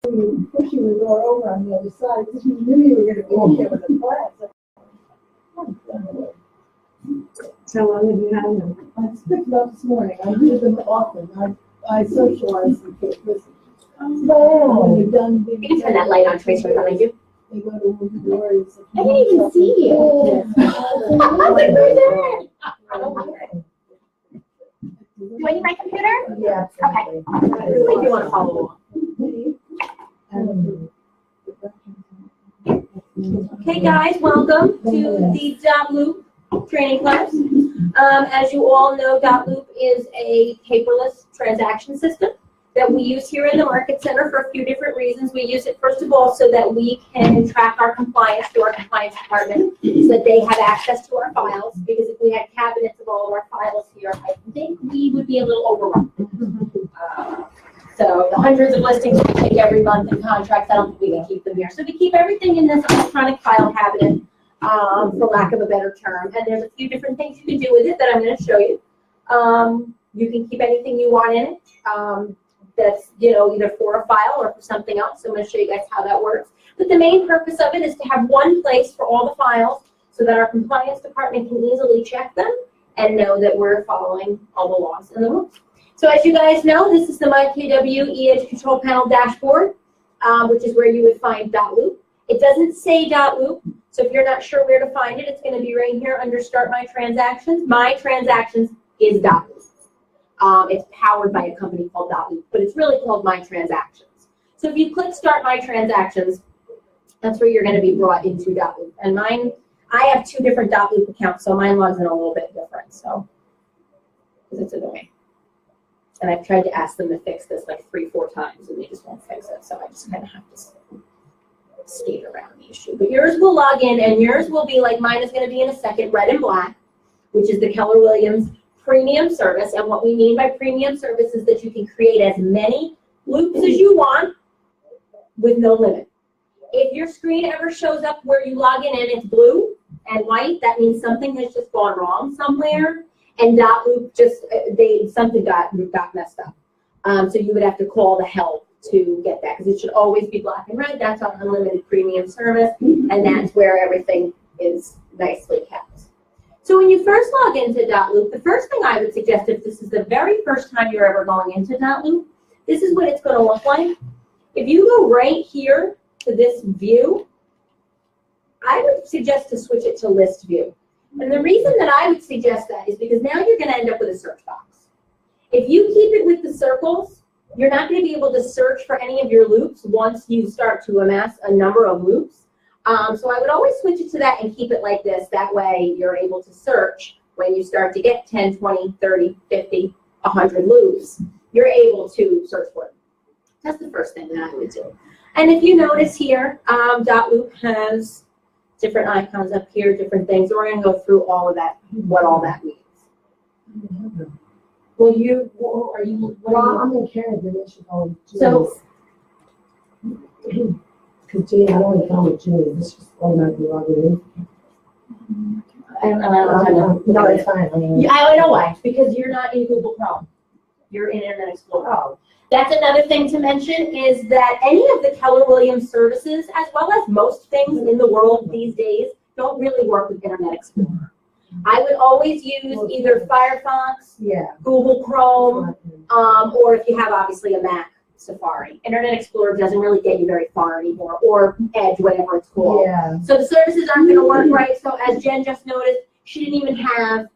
pushing the door over on the other side because you knew you were going to be in there with a class. So long have you had them? I just picked them up this morning. I do them often. I socialize with kids. When you're done, You can turn that light on, Trace, right behind you. they go to open the doors. I didn't even see you. I'm like, who's there? Do I need my computer? Yeah. Okay. If you want to follow along. Okay, guys, welcome to the Dotloop training class. As you all know, Dotloop is a paperless transaction system that we use here in the Market Center for a few different reasons. We use it, first of all, so that we can track our compliance through our compliance department, so that they have access to our files, because if we had cabinets of all of our files here, I think we would be a little overrun. So the hundreds of listings we take every month and contracts, I don't think we can keep them here. So we keep everything in this electronic file cabinet, for lack of a better term. And there's a few different things you can do with it that I'm going to show you. You can keep anything you want in it. That's, you know, either for a file or for something else. So I'm going to show you guys how that works. But the main purpose of it is to have one place for all the files so that our compliance department can easily check them and know that we're following all the laws and the rules. So as you guys know, this is the MyKW e-Edge Control Panel dashboard, which is where you would find Dotloop. It doesn't say Dotloop, so if you're not sure where to find it, it's going to be right here under Start My Transactions. My Transactions is Dotloop. It's powered by a company called Dotloop, but it's really called My Transactions. So if you click Start My Transactions, that's where you're going to be brought into Dotloop. And mine, I have 2 different Dotloop accounts, so mine logs in a little bit different, so, because it's annoying. And I've tried to ask them to fix this like 3-4 times, and they just won't fix it, so I just kind of have to skate around the issue. But yours will log in, and yours will be like mine is going to be in a second, red and black, which is the Keller Williams premium service. And what we mean by premium service is that you can create as many loops as you want with no limit. If your screen ever shows up where you log in and it's blue and white, that means something has just gone wrong somewhere, and Dotloop just, something got messed up. So you would have to call the help to get that, because it should always be black and red. That's our unlimited premium service, and that's where everything is nicely kept. So when you first log into Dotloop, the first thing I would suggest, if this is the very first time you're ever going into Dotloop, this is what it's going to look like. If you go right here to this view, I would suggest to switch it to list view. And the reason that I would suggest that is because now you're going to end up with a search box. If you keep it with the circles, you're not going to be able to search for any of your loops once you start to amass a number of loops. So I would always switch it to that and keep it like this. That way you're able to search when you start to get 10, 20, 30, 50, 100 loops. You're able to search for them. That's the first thing that I would do. And if you notice here, Dotloop has different icons up here, different things. We're going to go through all of that, what all that means. Well, are you? Well, I'm in Canada, they should go. So, because Jane, I only found with Jane, this is automatically logging in. I don't know. No, it's fine. I mean, I know why. Because you're not in Google Chrome. You're in Internet Explorer. oh, That's another thing to mention, is that any of the Keller Williams services, as well as most things in the world these days, don't really work with Internet Explorer. I would always use either Firefox, yeah. Google Chrome, or if you have obviously a Mac, Safari. Internet Explorer doesn't really get you very far anymore, or Edge, whatever it's called. Yeah. So the services aren't going to work right. So as Jen just noticed, she didn't even have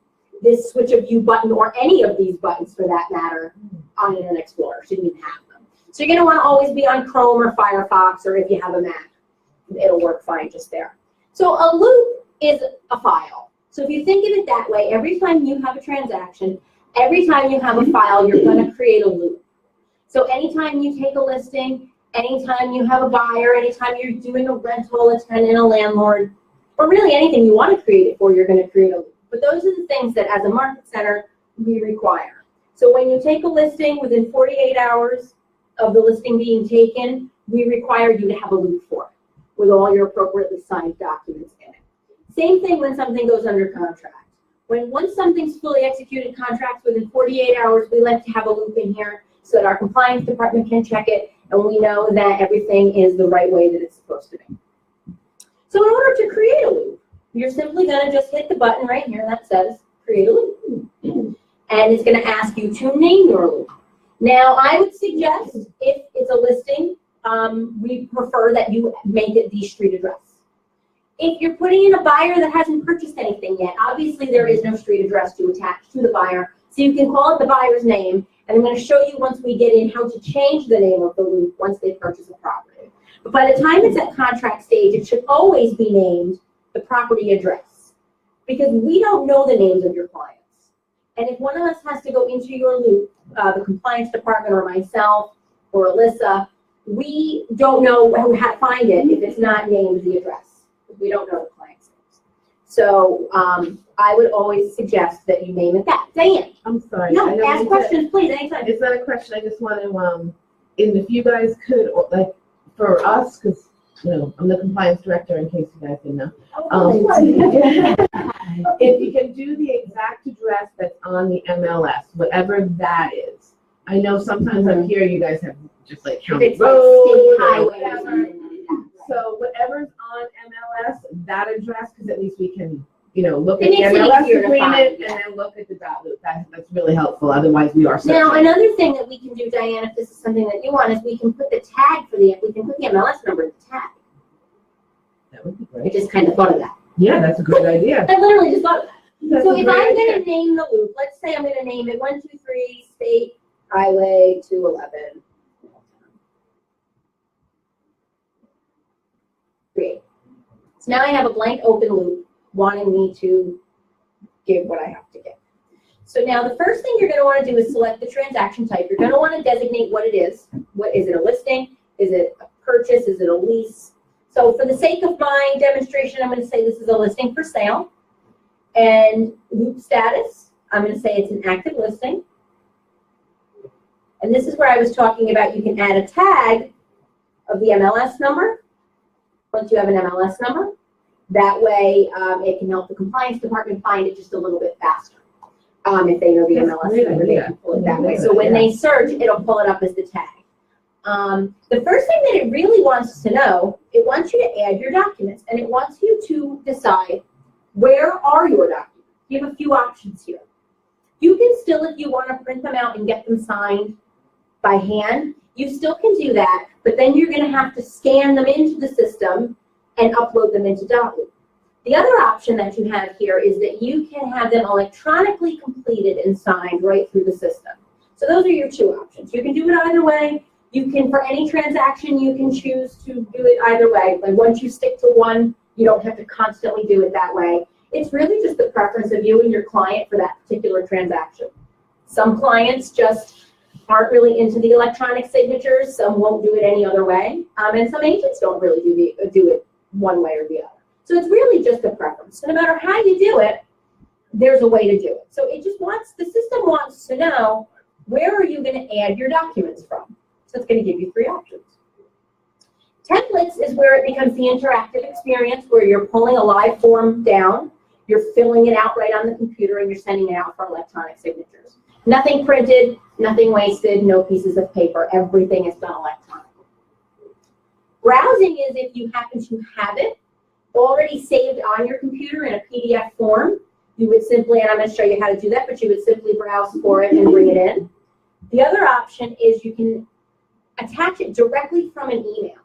this switch of view button, or any of these buttons for that matter, on Internet Explorer. She didn't even have them. So you're going to want to always be on Chrome or Firefox, or if you have a Mac, it'll work fine just there. So a loop is a file. So if you think of it that way, every time you have a transaction, every time you have a file, you're going to create a loop. So anytime you take a listing, anytime you have a buyer, anytime you're doing a rental, a tenant, a landlord, or really anything you want to create it for, you're going to create a loop. But those are the things that as a market center, we require. So when you take a listing, within 48 hours of the listing being taken, we require you to have a loop for it with all your appropriately signed documents in it. Same thing when something goes under contract. Once something's fully executed contracts within 48 hours, we like to have a loop in here so that our compliance department can check it, and we know that everything is the right way that it's supposed to be. So in order to create a loop, you're simply going to just hit the button right here that says create a loop. And it's going to ask you to name your loop. Now, I would suggest if it's a listing, we prefer that you make it the street address. If you're putting in a buyer that hasn't purchased anything yet, obviously there is no street address to attach to the buyer. So you can call it the buyer's name. And I'm going to show you once we get in how to change the name of the loop once they purchase a property. But by the time it's at contract stage, it should always be named the property address, because we don't know the names of your clients. And if one of us has to go into your loop, the compliance department or myself or Alyssa, we don't know how to find it if it's not named the address. We don't know the client's names. So I would always suggest that you name it that. Diane. I'm sorry. No, ask questions, please, anytime. It's not a question. I just want to, if you guys could, like, for us, because, you know, I'm the compliance director in case you guys didn't know. If you can do the exact address that's on the MLS, whatever that is. I know sometimes up here you guys have just like county road or whatever. So whatever's on MLS, that address, because at least we can, you know, look at the MLS agreement and then look at the Dotloop. That's really helpful. Otherwise, we are searching. Now, another thing that we can do, Diane, if this is something that you want, is we can put the tag for we can put the MLS number in the tag. That would be I great. just kind of thought of that. Yeah, that's a good idea. I literally just thought of that. That's So a if great I'm going idea. to name the loop, let's say I'm going to name it 123 State Highway 211. Great. So now I have a blank open loop wanting me to give what I have to give. So now the first thing you're going to want to do is select the transaction type. You're going to want to designate what it is. What is it, a listing? Is it a purchase? Is it a lease? So for the sake of my demonstration, I'm going to say this is a listing for sale. And loop status, I'm going to say it's an active listing. And this is where I was talking about you can add a tag of the MLS number. Once you have an MLS number, that way it can help the compliance department find it just a little bit faster. If they know the MLS number, they can pull it that way. So when they search, it'll pull it up as the tag. The first thing that it really wants to know, it wants you to add your documents, and it wants you to decide where are your documents. You have a few options here. You can still, if you want to print them out and get them signed by hand, you still can do that, but then you're going to have to scan them into the system and upload them into Dotloop. The other option that you have here is that you can have them electronically completed and signed right through the system. So those are your two options. You can do it either way. You can, for any transaction, you can choose to do it either way. Like once you stick to one, you don't have to constantly do it that way. It's really just the preference of you and your client for that particular transaction. Some clients just aren't really into the electronic signatures. Some won't do it any other way. And some agents don't really do it one way or the other. So it's really just a preference. So no matter how you do it, there's a way to do it. So it just wants, the system wants to know, where are you going to add your documents from? So it's going to give you three options. Templates is where it becomes the interactive experience where you're pulling a live form down, you're filling it out right on the computer, and you're sending it out for electronic signatures. Nothing printed, nothing wasted, no pieces of paper. Everything is done electronically. Browsing is if you happen to have it already saved on your computer in a PDF form. You would simply, and I'm going to show you how to do that, but you would simply browse for it and bring it in. The other option is you can attach it directly from an email.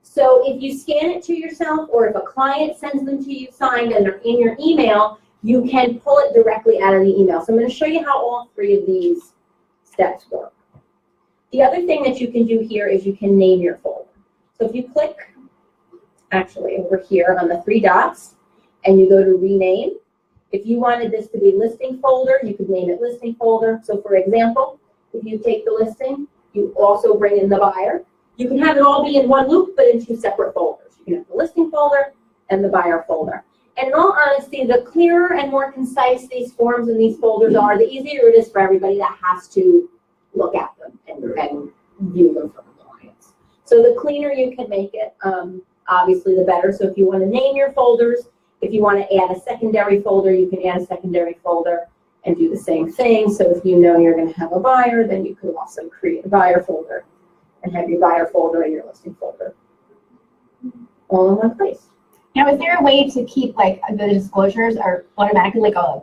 So if you scan it to yourself, or if a client sends them to you signed and they're in your email, you can pull it directly out of the email. So I'm going to show you how all three of these steps work. The other thing that you can do here is you can name your folder. So if you click, actually over here on the three dots, and you go to rename, if you wanted this to be listing folder, you could name it listing folder. So for example, if you take the listing, you also bring in the buyer. You can have it all be in one loop, but in two separate folders. You can have the listing folder and the buyer folder. And in all honesty, the clearer and more concise these forms and these folders are, the easier it is for everybody that has to look at them and view them for compliance. So the cleaner you can make it, obviously the better. So if you want to name your folders, if you want to add a secondary folder, you can add a secondary folder and do the same thing. So if you know you're going to have a buyer, then you could also create a buyer folder and have your buyer folder and your listing folder all in one place. Now, is there a way to keep like the disclosures are automatically like a,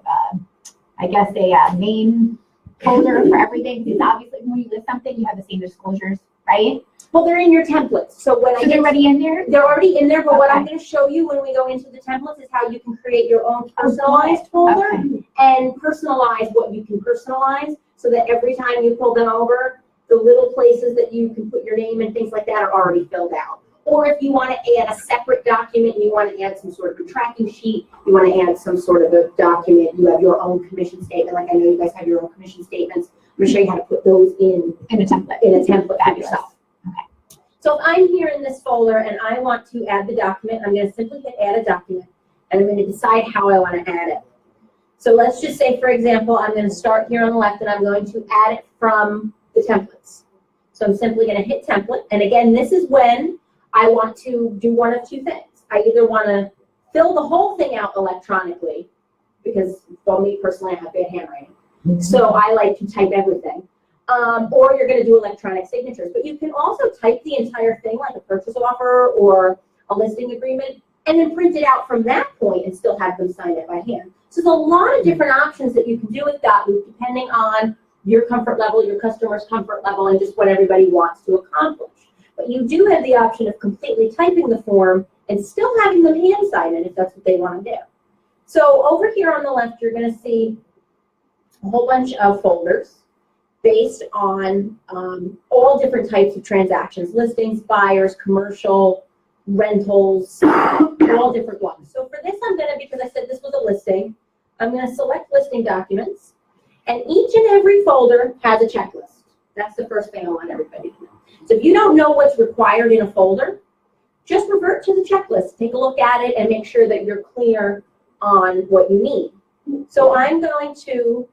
I guess a main folder for everything? Because obviously when you list something, you have the same disclosures, right? Well, they're in your templates. So when So they're already in there? they're already in there, but what I'm Okay. going to show you when we go into the templates is how you can create your own personalized folder Okay. and personalize what you can personalize so that every time you pull them over, the little places that you can put your name and things like that are already filled out. Or if you want to add a separate document, you want to add some sort of a tracking sheet, you want to add some sort of a document, you have your own commission statement, like I know you guys have your own commission statements. I'm going to show you how to put those in a template. In a template for Fabulous. yourself. So if I'm here in this folder and I want to add the document, I'm going to simply hit add a document and I'm going to decide how I want to add it. So let's just say, for example, I'm going to start here on the left and I'm going to add it from the templates. So I'm simply going to hit template. And again, this is when I want to do one of two things. I either want to fill the whole thing out electronically because, for me personally, I have bad handwriting. So I like to type everything. Or you're going to do electronic signatures. But you can also type the entire thing like a purchase offer or a listing agreement and then print it out from that point and still have them sign it by hand. So there's a lot of different options that you can do with Dotloop depending on your comfort level, your customer's comfort level, and just what everybody wants to accomplish. But you do have the option of completely typing the form and still having them hand sign it if that's what they want to do. So over here on the left, you're going to see a whole bunch of folders based on all different types of transactions, listings, buyers, commercial, rentals, all different ones. So for this, I'm going to, because I said this was a listing, I'm going to select listing documents, and each and every folder has a checklist. That's the first thing I want everybody to know. So if you don't know what's required in a folder, just revert to the checklist, take a look at it, and make sure that you're clear on what you need. So I'm going to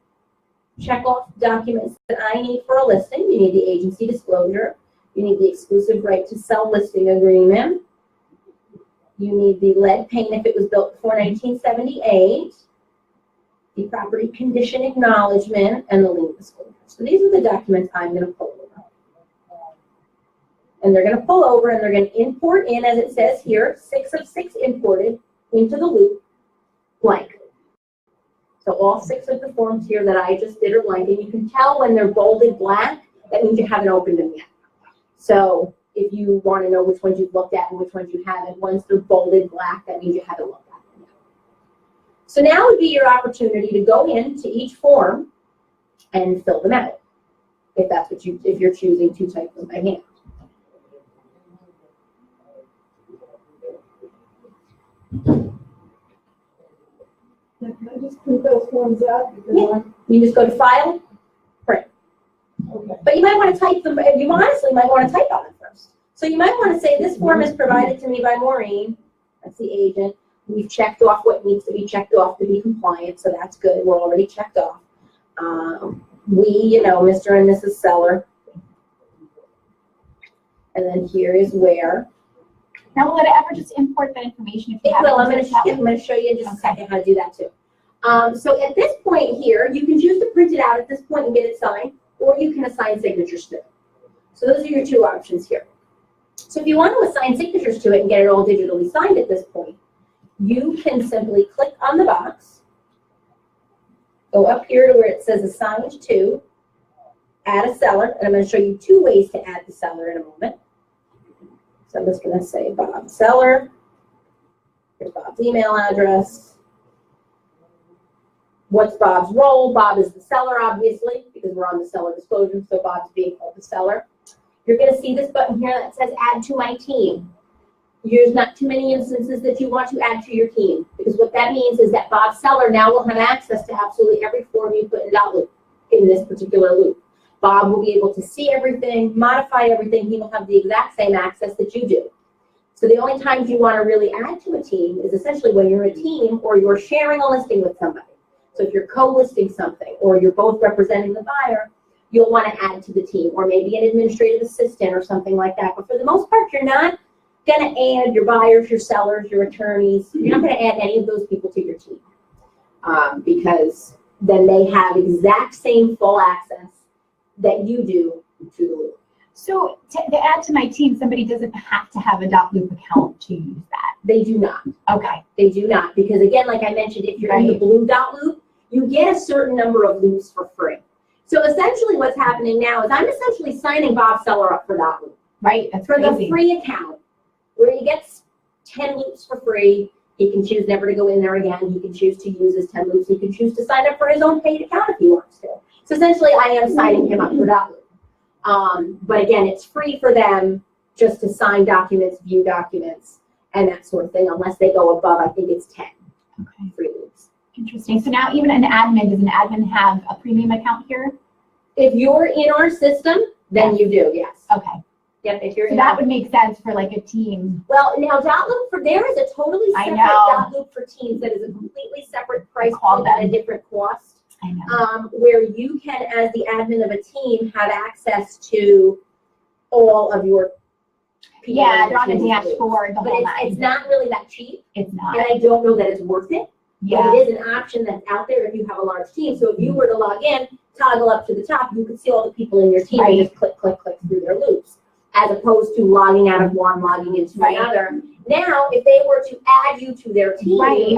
check off documents that I need for a listing. You need the agency disclosure. You need the exclusive right to sell listing agreement. You need the lead paint if it was built before 1978, the property condition acknowledgement, and the lien disclosure. So these are the documents I'm going to pull over. And they're going to pull over and they're going to import in, as it says here, 6 of 6 imported into the loop blank. So all 6 of the forms here that I just did are blank, and you can tell when they're bolded black, that means you haven't opened them yet. So if you want to know which ones you've looked at and which ones you haven't, once they're bolded black, that means you haven't looked at them yet. So now would be your opportunity to go into each form and fill them out, if that's what if you're choosing to type them by hand. Can I just print those forms out? Yeah. You just go to File, Print. Okay. But you might want to type them, you honestly might want to type on it first. So you might want to say, this form is provided to me by Maureen, that's the agent. We've checked off what needs to be checked off to be compliant, so that's good, we're already checked off. We, Mr. and Mrs. Seller. And then here is where. Now, will it ever just import that information if you It have will. it? I'm going to show you in just a second how to do that too. So at this point here, you can choose to print it out at this point and get it signed, or you can assign signatures to it. So those are your two options here. So if you want to assign signatures to it and get it all digitally signed at this point, you can simply click on the box, go up here to where it says assigned to, add a seller, and I'm going to show you 2 ways to add the seller in a moment. So I'm just going to say Bob Seller. Here's Bob's email address. What's Bob's role? Bob is the seller, obviously, because we're on the seller disclosure, so Bob's being called the seller. You're going to see this button here that says Add to My Team. There's not too many instances that you want to add to your team, because what that means is that Bob Seller now will have access to absolutely every form you put in Dotloop in this particular loop. Bob will be able to see everything, modify everything. He will have the exact same access that you do. So the only times you want to really add to a team is essentially when you're a team or you're sharing a listing with somebody. So if you're co-listing something or you're both representing the buyer, you'll want to add to the team, or maybe an administrative assistant or something like that. But for the most part, you're not going to add your buyers, your sellers, your attorneys. You're not going to add any of those people to your team because then they have exact same full access that you do to the loop. So to add to my team, somebody doesn't have to have a Dotloop account to use that. They do not. Okay. They do not, because again, like I mentioned, if you're in the blue Dotloop, you get a certain number of loops for free. So essentially what's happening now is I'm essentially signing Bob Seller up for Dotloop. Right, that's For crazy. the free account, where he gets 10 loops for free. He can choose never to go in there again. He can choose to use his 10 loops. He can choose to sign up for his own paid account if he wants to. So essentially, I am signing him up for Dotloop. But again, it's free for them just to sign documents, view documents, and that sort of thing, unless they go above, I think it's 10 free loops. Interesting. So now even an admin, does an admin have a premium account here? If you're in our system, then you do, yes. Okay. Yep, if you're So in that would make sense for like a team. Well, now Dotloop there is a totally I separate know. Dotloop for teams that is a completely separate price Call point at a them. different cost. I know. Where you can, as the admin of a team, have access to all of your people. Yeah, they're on a team's loops. dashboard, the But whole it's nine. not really that cheap, It's and not. I don't know that it's worth it. Yeah. But it is an option that's out there if you have a large team. So if you were to log in, toggle up to the top, you could see all the people in your team and just click, click, click through their loops, as opposed to logging out of one, logging into another. Now, if they were to add you to their team, Right.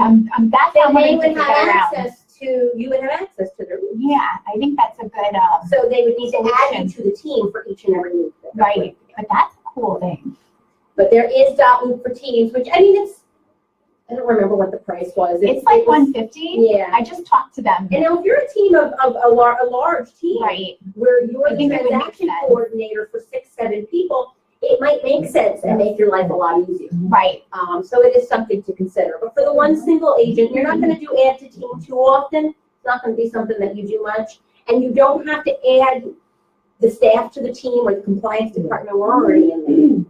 That's then how they I'm would get have around. access to, you would have access to their loops. Yeah, I think that's a good, So they would need to add you to the team for each and every loop. that they're right. putting together. But that's a cool thing. But there is Dotloop for teams, which, I mean, I don't remember what the price was. It's like it was- $150. Yeah. I just talked to them. And now if you're a team of a large team, Right. where you're I the think it would make transaction sense. coordinator for 6, 7 people, it might make sense and make your life a lot easier. Right. So it is something to consider. But for the one single agent, you're not going to do add to team too often. It's not going to be something that you do much. And you don't have to add the staff to the team or the compliance department. We're already in there.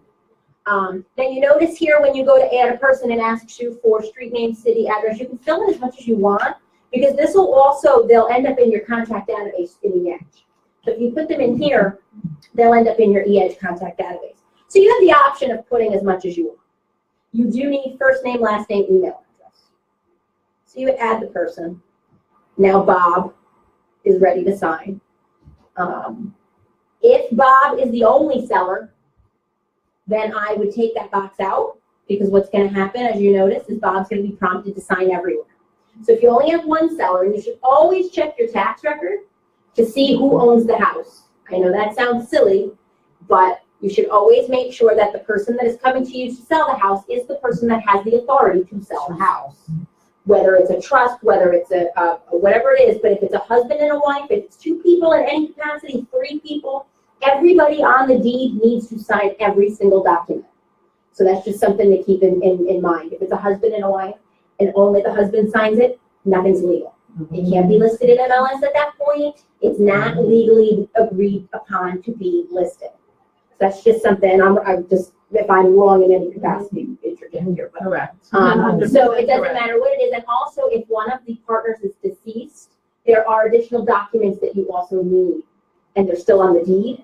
Then you notice here when you go to add a person and asks you for street name, city address, you can fill in as much as you want, because this will also, they'll end up in your contact database in eEdge. So if you put them in here, they'll end up in your eEdge contact database. So you have the option of putting as much as you want. You do need first name, last name, email address. So you would add the person. Now Bob is ready to sign. If Bob is the only seller, then I would take that box out, because what's going to happen, as you notice, is Bob's going to be prompted to sign everywhere. So if you only have one seller, and you should always check your tax record to see who owns the house. I know that sounds silly, but you should always make sure that the person that is coming to you to sell the house is the person that has the authority to sell the house. Whether it's a trust, whether it's a whatever it is, but if it's a husband and a wife, if it's 2 people in any capacity, 3 people, everybody on the deed needs to sign every single document. So that's just something to keep in mind. If it's a husband and a wife and only the husband signs it, nothing's legal. It can't be listed in MLS at that point. It's not legally agreed upon to be listed. So that's just something, I'm just, if I'm wrong in any capacity, interject here. But, Correct. so it doesn't matter what it is. And also, if one of the partners is deceased, there are additional documents that you also need, and they're still on the deed.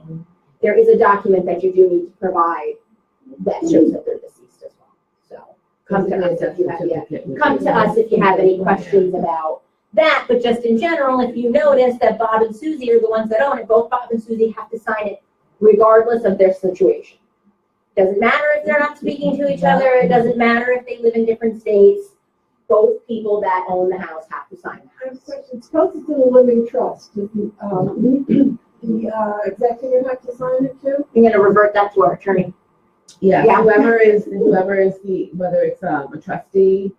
There is a document that you do need to provide that shows that they're deceased as well. So come to us if you have any questions about that. But just in general, if you notice that Bob and Susie are the ones that own it, both Bob and Susie have to sign it regardless of their situation. Doesn't matter if they're not speaking to each other. It doesn't matter if they live in different states. Both people that own the house have to sign I have a the house. question. Suppose it's in a living trust. Does the executive have to sign it too? I'm going to revert that to our attorney. Yeah, Yeah. whoever is the, whether it's a trustee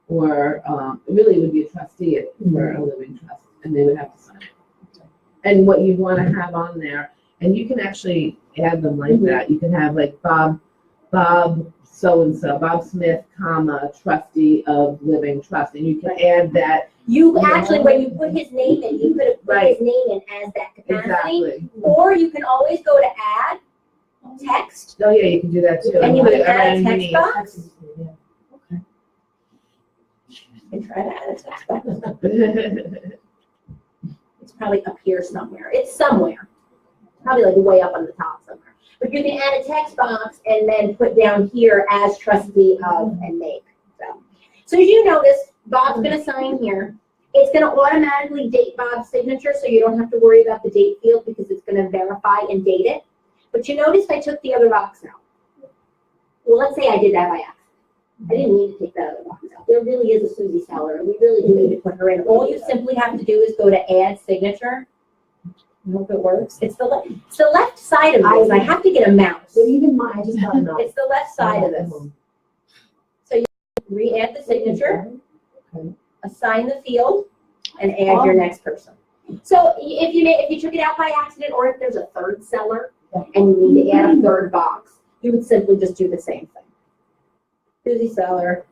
or, it really would be a trustee for a living trust, and they would have to sign it. And what you want to have on there, and you can actually add them like that. You can have like Bob so-and-so, Bob Smith, comma, trustee of living trust, and you can add that. You actually, when you put his name in, you could have put his name in as that capacity. Exactly. Or you can always go to add text, Oh, yeah, you can do that too. and you Put can it add a around text underneath. box. And try to add a text box. It's probably up here somewhere. It's somewhere. Probably like way up on the top somewhere. But you can add a text box and then put down here as trustee of and make. So as you notice, Bob's going to sign here. It's going to automatically date Bob's signature, so you don't have to worry about the date field because it's going to verify and date it. But you noticed I took the other box out. Well, let's say I did that by accident. I didn't need to take that other box out. There really is a Susie Seller, and we really do need to put her in. All you simply have to do is go to Add Signature. I hope it works. It's the left side of this. I have to get a mouse. But even mine, I just got a mouse. It's the left side of this. So you re-add the signature, Okay. assign the field, and add your next person. So if you took it out by accident, or if there's a third seller and you need to add a third box, you would simply just do the same thing. Susie Seller.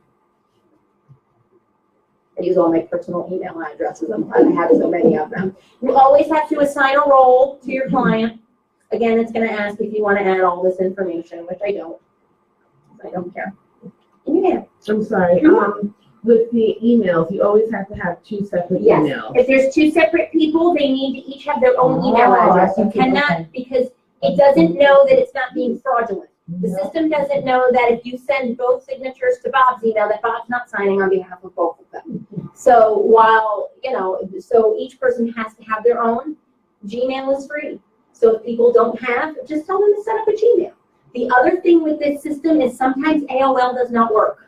I use all my personal email addresses. I have so many of them. You always have to assign a role to your client. Again, it's going to ask if you want to add all this information, which I don't. I don't care. And you can. I'm sorry. With the emails, you always have to have 2 separate Yes. emails. If there's 2 separate people, they need to each have their own email address. You cannot, because it doesn't know that it's not being fraudulent. The system doesn't know that if you send both signatures to Bob's email, that Bob's not signing on behalf of both of them. So while, so each person has to have their own. Gmail is free. So if people don't have, just tell them to set up a Gmail. The other thing with this system is sometimes AOL does not work.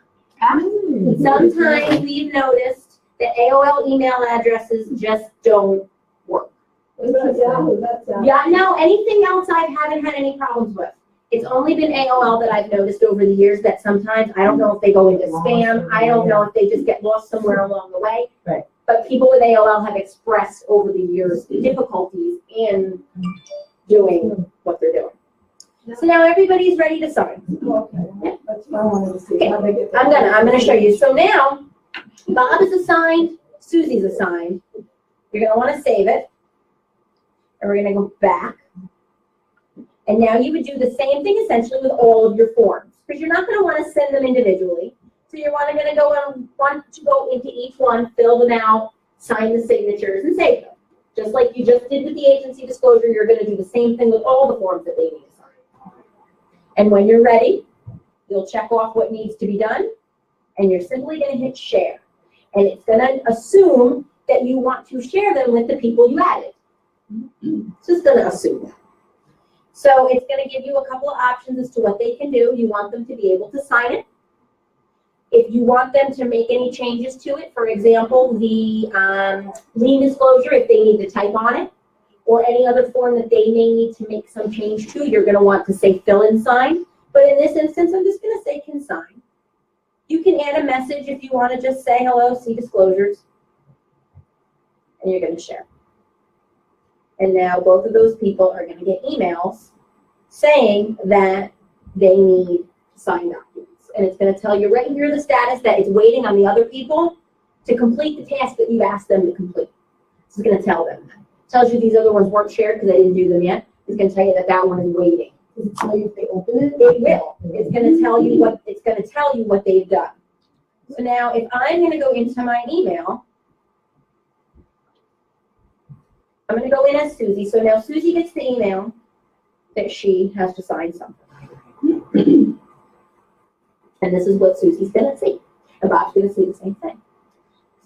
Sometimes we've noticed that AOL email addresses just don't work. Is that Yahoo? That's Yahoo. Yeah, no, anything else I haven't had any problems with. It's only been AOL that I've noticed over the years that sometimes, I don't know if they go into spam, I don't know if they just get lost somewhere along the way. Right. But people with AOL have expressed over the years difficulties in doing what they're doing. So now everybody's ready to sign. Okay, that's what I wanted to see. How they get that. I'm gonna show you. So now, Bob is assigned, Susie's assigned. You're gonna wanna save it. And we're gonna go back. And now you would do the same thing essentially with all of your forms, because you're not going to want to send them individually. So you're going to want to go into each one, fill them out, sign the signatures, and save them. Just like you just did with the agency disclosure, you're going to do the same thing with all the forms that they need to sign. And when you're ready, you'll check off what needs to be done, and you're simply going to hit share. And it's going to assume that you want to share them with the people you added. It's just going to assume that. So it's going to give you a couple of options as to what they can do. You want them to be able to sign it. If you want them to make any changes to it, for example, the lien disclosure, if they need to type on it, or any other form that they may need to make some change to, you're going to want to say fill and sign. But in this instance, I'm just going to say can sign. You can add a message if you want to just say hello, see disclosures, and you're going to share. And now both of those people are going to get emails saying that they need signed documents. And it's going to tell you right here the status that it's waiting on the other people to complete the task that you asked them to complete. It's going to tell them that. It tells you these other ones weren't shared because I didn't do them yet. It's going to tell you that that one is waiting. Does it tell you if they open it? It will. It's going to tell you what they've done. So now if I'm going to go into my email, I'm going to go in as Susie. So now Susie gets the email that she has to sign something. And this is what Susie's going to see. And Bob's going to see the same thing.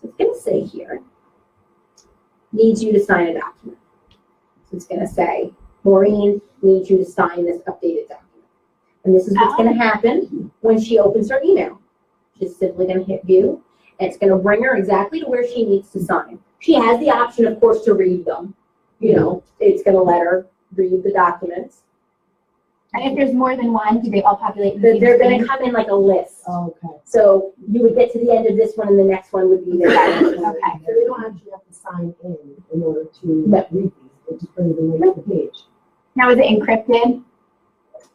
So it's going to say here, needs you to sign a document. So it's going to say, Maureen needs you to sign this updated document. And this is what's going to happen when she opens her email. She's simply going to hit view, and it's going to bring her exactly to where she needs to sign. She has the option, of course, to read them. You know, it's going to let her read the documents. And if there's more than one, do they all populate? In the They're same going to screen? come in like a list. Oh, okay. So you would get to the end of this one, and the next one would be the next one. Okay. So they don't actually have to sign in order to No. read these. It just brings them right to the page. Now, is it encrypted?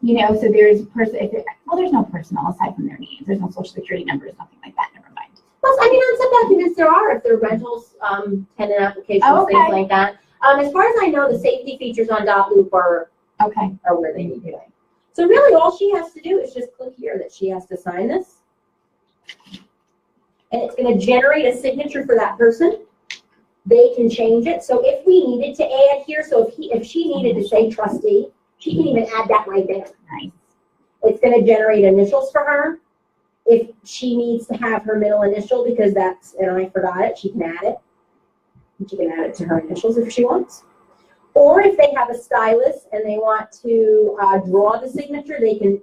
You know, so there's well, there's no personal aside from their names. There's no social security numbers, nothing like that. Never mind. Plus, I mean, on some documents there are, if they're rentals, tenant applications, Oh, okay. things like that. As far as I know, the safety features on Dotloop are Okay. where they need to be. So really, all she has to do is just click here that she has to sign this. And it's going to generate a signature for that person. They can change it. So if we needed to add here, so if she needed to say trustee, she can even add that right there. Nice. It's going to generate initials for her. If she needs to have her middle initial, because that's, and I forgot it, she can add it. She can add it to her initials if she wants. Or if they have a stylus and they want to draw the signature, they can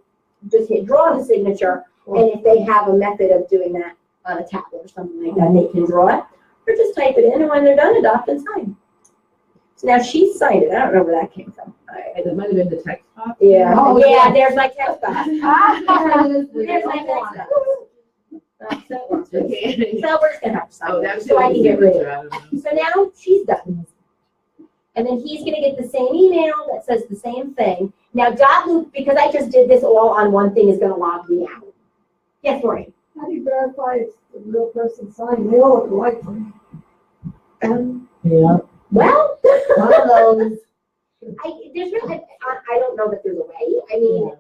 just hit draw the signature. And if they have a method of doing that on a tablet or something like that, they can draw it. Or just type it in, and when they're done, adopt and sign. So now she's signed it. I don't know where that came from. It might have been the text box. Yeah. Oh, yeah, yeah. there's my text box. There's my text box. So we're just gonna have to sign Oh, it, that's so I can get rid of it. I don't know. So now she's done. And then he's gonna get the same email that says the same thing. Now Dotloop, because I just did this all on one thing, is gonna log me out. Yes, Lori? How do you verify it's the real person signing? They all look alike to me. Yeah. Well, One of those. there's really, I don't know that there's a way. I mean,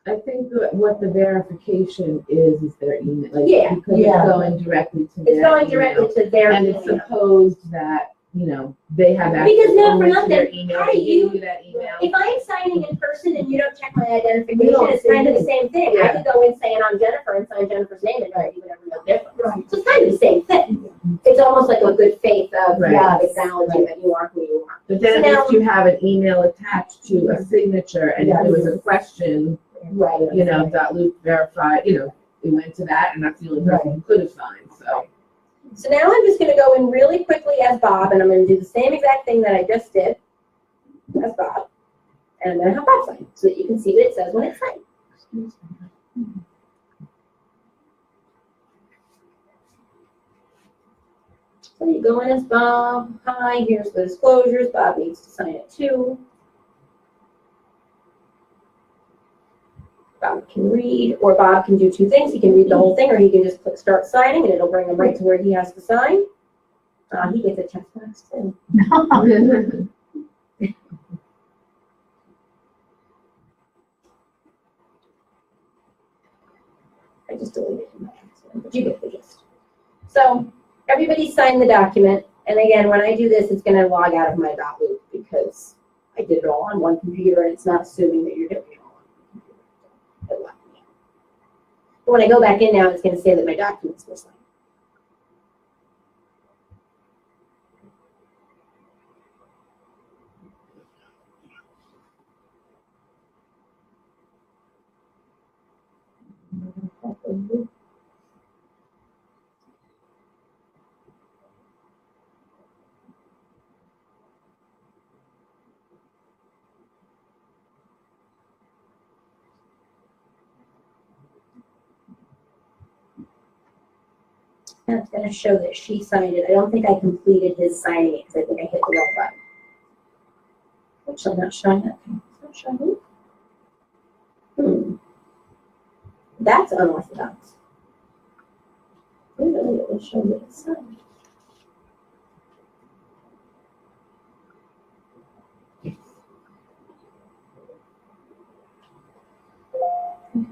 I think what the verification is their email, like, Yeah. because Yeah. it's going directly to it's their going email. directly to their And it's email. supposed that, you know, they have access Because not for only to their nothing, email, how do they you- give you that email. If I'm signing in person and you don't check my identification, You don't it's see kind of the me. same thing. I Yeah. could go in saying I'm Jennifer and sign Jennifer's name and nobody would ever know the difference. Right. So it's kind of the same thing. It's almost like a good faith of Right. acknowledging that you are who you are. But then So at now- least you have an email attached to a signature, and if there was a question, Right. you know, Dotloop verified, you know, it went to that, and that's the only person who could have signed, so. So now I'm just going to go in really quickly as Bob, and I'm going to do the same exact thing that I just did as Bob. And I'm going to have Bob sign so that you can see what it says when it's signed. So you go in as Bob. Hi, here's the disclosures. Bob needs to sign it too. Bob can read, or Bob can do two things. He can read the whole thing, or he can just click start signing, and it'll bring him right to where he has to sign. He gets a check box too. I just deleted him by accident, but you get the gist. So everybody signed the document, and again, when I do this, it's going to log out of my Dotloop because I did it all on one computer, and it's not assuming that you're doing it all on one computer. It locked me out. But when I go back in now, it's going to say that my documents were signed. And it's going to show that she signed it. I don't think I completed his signing it because I think I hit the wrong button. Which I'm not showing that. It's not showing it. That's unorthodox. Usually it will show that it's signed.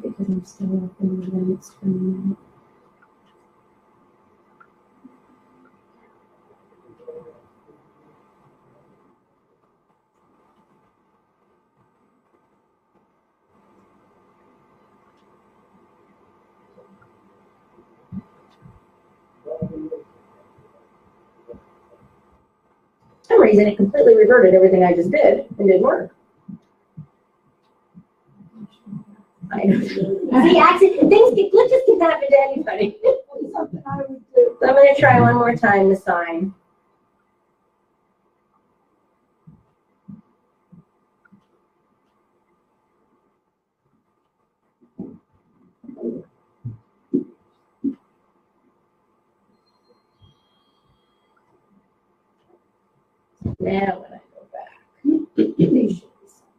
Because I'm still up in the minutes for a minute. For some reason, it completely reverted everything I just did and didn't work. I know. See, accident, glitches can happen to anybody. Something I would do. So I'm going to try one more time to sign. Now when I go back, they should be signed.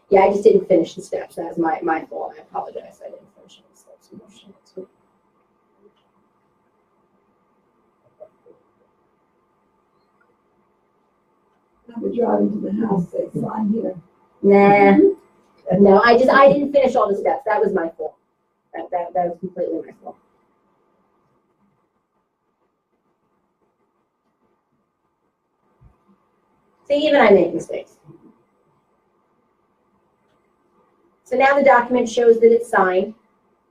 Yeah, I just didn't finish the steps. That's my fault. I apologize. I didn't finish the steps. I would drive into the house, say, sign here. Nah, no, I didn't finish all the steps. That was my fault. That was completely my fault. See, even I make mistakes. So now the document shows that it's signed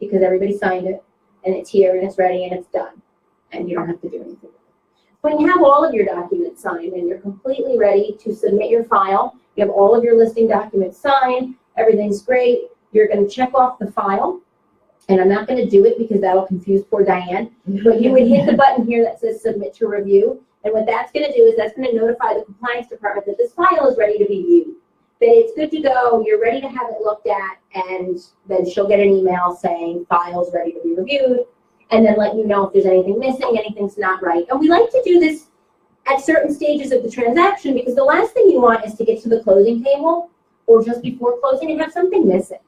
because everybody signed it, and it's here and it's ready and it's done, and you don't have to do anything with it. When you have all of your documents signed and you're completely ready to submit your file, you have all of your listing documents signed, everything's great, you're going to check off the file. And I'm not going to do it because that'll confuse poor Diane. But you would hit the button here that says submit to review. And what that's going to do is that's going to notify the compliance department that this file is ready to be viewed. That it's good to go, you're ready to have it looked at, and then she'll get an email saying file's ready to be reviewed, and then let you know if there's anything missing, anything's not right. And we like to do this at certain stages of the transaction because the last thing you want is to get to the closing table or just before closing and have something missing.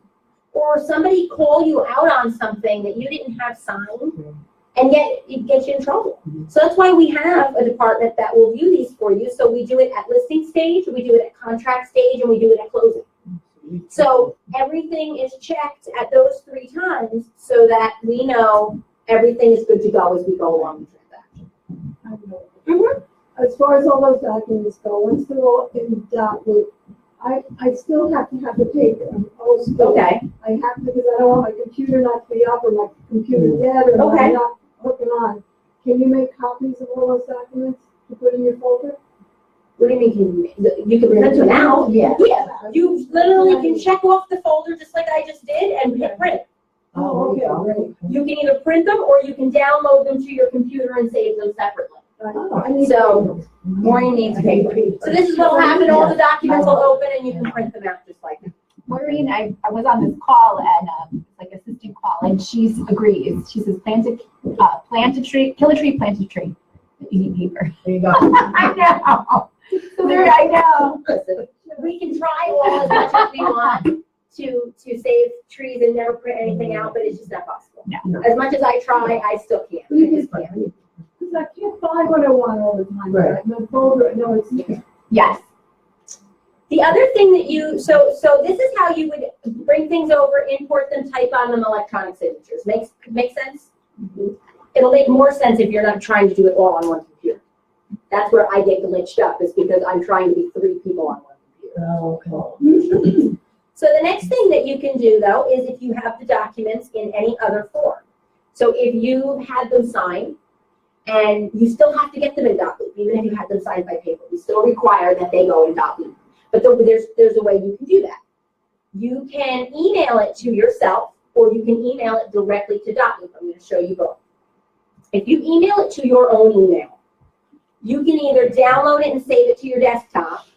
Or somebody call you out on something that you didn't have signed, and yet it gets you in trouble. So that's why we have a department that will view these for you. So we do it at listing stage, we do it at contract stage, and we do it at closing. So everything is checked at those 3 times so that we know everything is good to go as we go along the transaction. As far as all those documents go, once they're all in Dotloop, I still have to have the paper. Okay. I have to, because I don't want my computer not to be up or my computer dead or Okay. I'm not hooking on. Can you make copies of all those documents to put in your folder? What do you mean? You can print them out? Yeah. Yeah. You literally can check off the folder just like I just did and hit print. Oh, okay, great. You can either print them or you can download them to your computer and save them separately. Oh, I need So, Maureen needs paper. So this is what will happen, all the documents will open and you can print them out just like that. Maureen, I was on this call and like assistant call, and she agrees. She says, plant a tree, kill a tree, plant a tree. You need paper. There you go. I know. So there, I know. Listen, we can try all as much as we want to save trees and never print anything out, but it's just not possible. No. As much as I try, I still can't. I just can't. Because I can't find what I want all the time. Right. My folder, no, it's Yes. The other thing that you, so this is how you would bring things over, import them, type on them, electronic signatures. Make sense? It'll make more sense if you're not trying to do it all on one computer. That's where I get glitched up, is because I'm trying to be 3 people on one computer. Oh, okay. So the next thing that you can do, though, is if you have the documents in any other form. So if you had them signed, and you still have to get them in Dotloop, even if you had them signed by paper. We still require that they go in Dotloop. But there's a way you can do that. You can email it to yourself, or you can email it directly to Dotloop. I'm going to show you both. If you email it to your own email, you can either download it and save it to your desktop,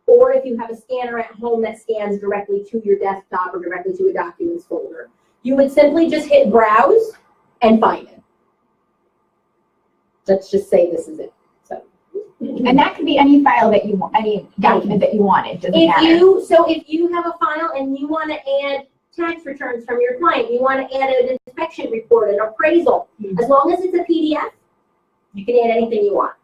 or if you have a scanner at home that scans directly to your desktop or directly to a documents folder, you would simply just hit browse and find it. Let's just say this is it. So, And that could be any file that you want, any document that you wanted. Doesn't matter. if you have a file and you want to add tax returns from your client, you want to add an inspection report, an appraisal, as long as it's a PDF, you can add anything you want.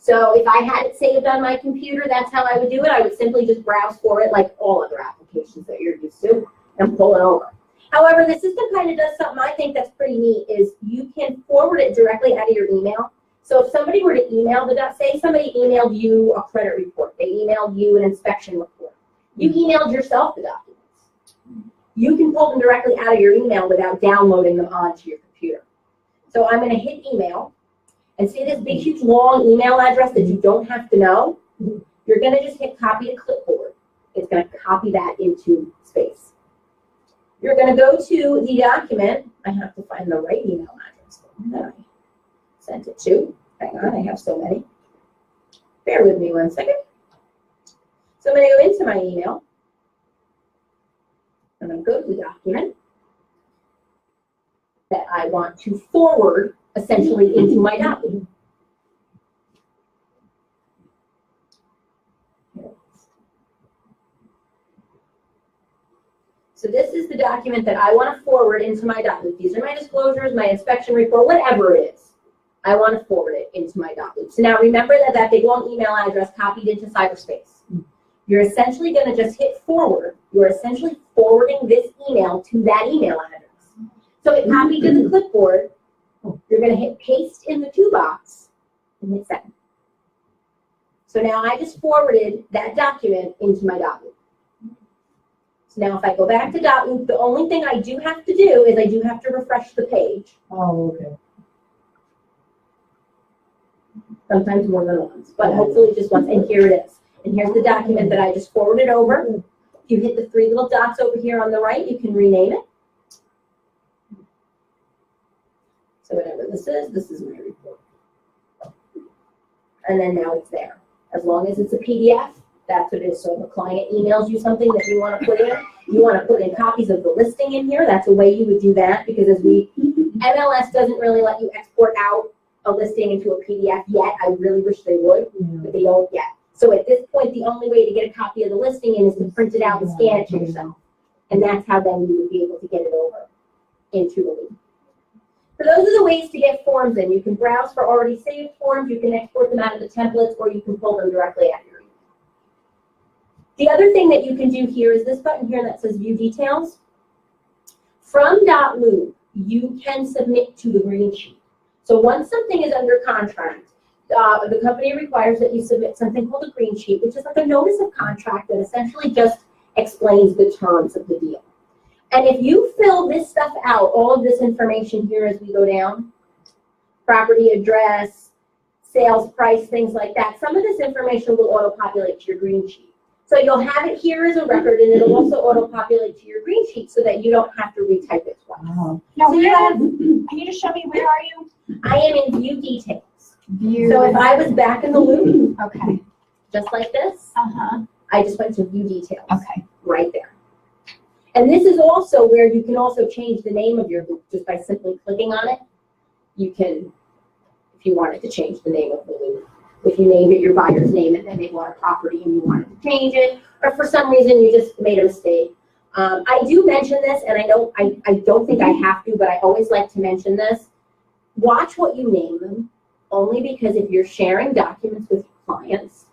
So if I had it saved on my computer, that's how I would do it. I would simply just browse for it like all other applications that you're used to and pull it over. However, the system kind of does something I think that's pretty neat, is you can forward it directly out of your email. So if somebody were to email say somebody emailed you a credit report, they emailed you an inspection report, you emailed yourself the documents. You can pull them directly out of your email without downloading them onto your computer. So I'm going to hit email, and see this big, huge, long email address that you don't have to know? You're going to just hit copy to clipboard. It's going to copy that into space. You're going to go to the document. I have to find the right email address that I sent it to. Hang on, I have so many. Bear with me 1 second. So I'm going to go into my email. I'm going to go to the document that I want to forward essentially into my document. So this is the document that I want to forward into my Dotloop. These are my disclosures, my inspection report, whatever it is. I want to forward it into my Dotloop. So now remember that big long email address copied into cyberspace. You're essentially going to just hit forward. You're essentially forwarding this email to that email address. So it copied to the clipboard. You're going to hit paste in the to box and hit send. So now I just forwarded that document into my Dotloop. So now if I go back to Dotloop, the only thing I do have to do is I do have to refresh the page. Oh, okay. sometimes more than once, but hopefully just once, and here it is. And here's the document that I just forwarded over. If you hit the 3 little dots over here on the right, you can rename it. So whatever this is my report. And then now it's there. As long as it's a PDF, that's what it is. So if a client emails you something that you want to put in, you want to put in copies of the listing in here, that's a way you would do that, because MLS doesn't really let you export out a listing into a PDF yet. I really wish they would, but they don't yet. So at this point, the only way to get a copy of the listing in is to print it out and scan it to yourself. And that's how then you would be able to get it over into the loop. So those are the ways to get forms in. You can browse for already saved forms, you can export them out of the templates, or you can pull them directly out of your email. The other thing that you can do here is this button here that says View Details. From Dotloop, you can submit to the green sheet. So once something is under contract, the company requires that you submit something called a green sheet, which is like a notice of contract that essentially just explains the terms of the deal. And if you fill this stuff out, all of this information here as we go down, property address, sales price, things like that, some of this information will auto-populate to your green sheet. So you'll have it here as a record, and it'll also auto-populate to your green sheet so that you don't have to retype it twice. Wow. Now, So can you just show me, where are you? I am in View Details. View. So if I was back in the loop, Okay. just like this, Uh-huh. I just went to View Details. Okay. Right there. And this is also where you can also change the name of your loop just by simply clicking on it. You can, if you wanted to change the name of the loop. If you named it your buyer's name and then they bought a property and you wanted to change it, or for some reason you just made a mistake. I do mention this, and I don't think I have to, but I always like to mention this. Watch what you name them, only because if you're sharing documents with clients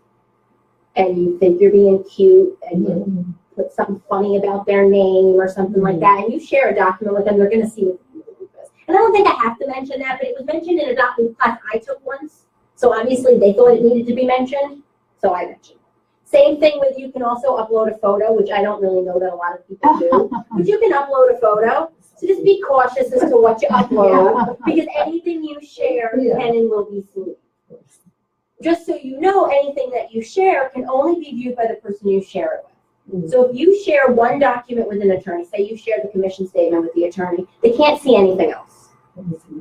and you think you're being cute and you put something funny about their name or something like that, and you share a document with them, they're going to see what the loop is. And I don't think I have to mention that, but it was mentioned in a Dotloop class I took once. So obviously they thought it needed to be mentioned, so I mentioned it. Same thing with, you can also upload a photo, which I don't really know that a lot of people do, but you can upload a photo. So just be cautious as to what you upload, because anything you share can and will be seen. Just so you know, anything that you share can only be viewed by the person you share it with. So if you share one document with an attorney, say you share the commission statement with the attorney, they can't see anything else.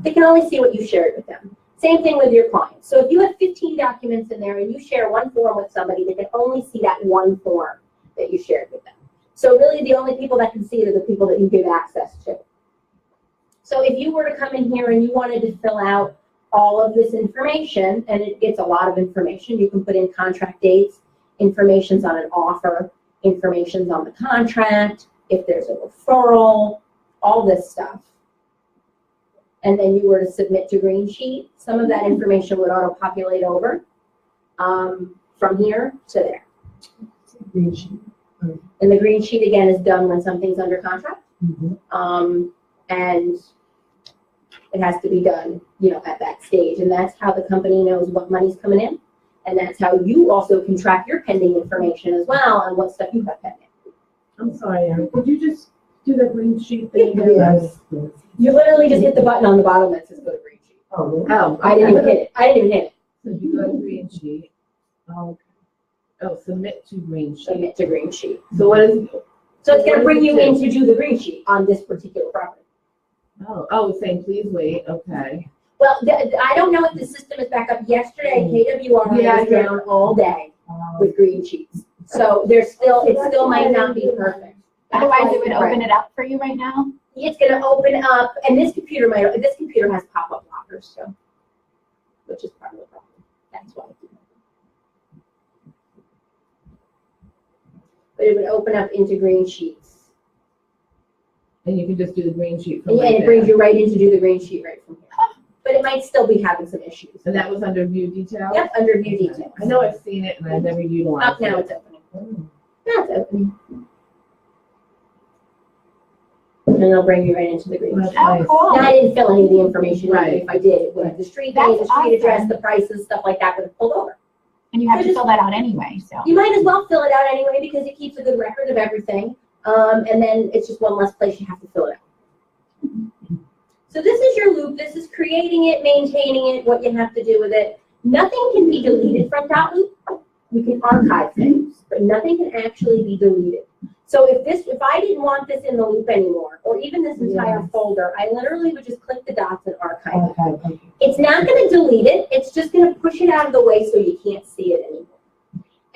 They can only see what you shared with them. Same thing with your clients. So if you have 15 documents in there and you share one form with somebody, they can only see that one form that you shared with them. So really the only people that can see it are the people that you give access to. So if you were to come in here and you wanted to fill out all of this information, and it gets a lot of information, you can put in contract dates, information's on an offer, information's on the contract, if there's a referral, all this stuff. And then you were to submit to green sheet, some of that information would auto-populate over from here to there. Green sheet. And the green sheet, again, is done when something's under contract. And it has to be done, at that stage. And that's how the company knows what money's coming in. And that's how you also can track your pending information as well on what stuff you have pending. I'm sorry, Erin, could you just do the green sheet thing? Yes. You literally just hit the button on the bottom that says go to green sheet. Oh, Oh, I didn't even hit it. I didn't even hit it. So you go to green sheet. Oh, submit to green sheet. Submit to green sheet. So what is, So it's going to What bring does you it in do? to do the green sheet on this particular property. it's saying please wait, okay. Well, I don't know if the system is back up. Yesterday, KWR Yeah, was down all day with green sheets. So it still might not be perfect. Otherwise, it would open it up for you right now. It's going to open up, and this computer has pop-up blockers too, which is part of the problem. That's why. But it would open up into green sheets. And you can just do the green sheet from And right it there. brings you right in to do the green sheet right from here. But it might still be having some issues. And that was under view details? Yep, under view details. I know I've seen it and I've never utilized Up now it. it's opening. Now it's opening. And it'll bring you right into the green sheet. That's nice. Oh, Now, I didn't fill any of the information in. Right. If I did, it would have the street name, the That's street address, awesome. the prices, stuff like that would have pulled over. And you have to fill that out anyway, so. You might as well fill it out anyway because it keeps a good record of everything. And then it's just one less place you have to fill it out. So this is your loop. This is creating it, maintaining it, what you have to do with it. Nothing can be deleted from Dotloop. You can archive things, but nothing can actually be deleted. So if I didn't want this in the loop anymore, or even this entire folder, I literally would just click the dots and archive it. Okay. It's not going to delete it. It's just going to push it out of the way so you can't see it anymore.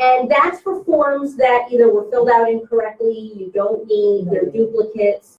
And that's for forms that either were filled out incorrectly, you don't need, they're duplicates.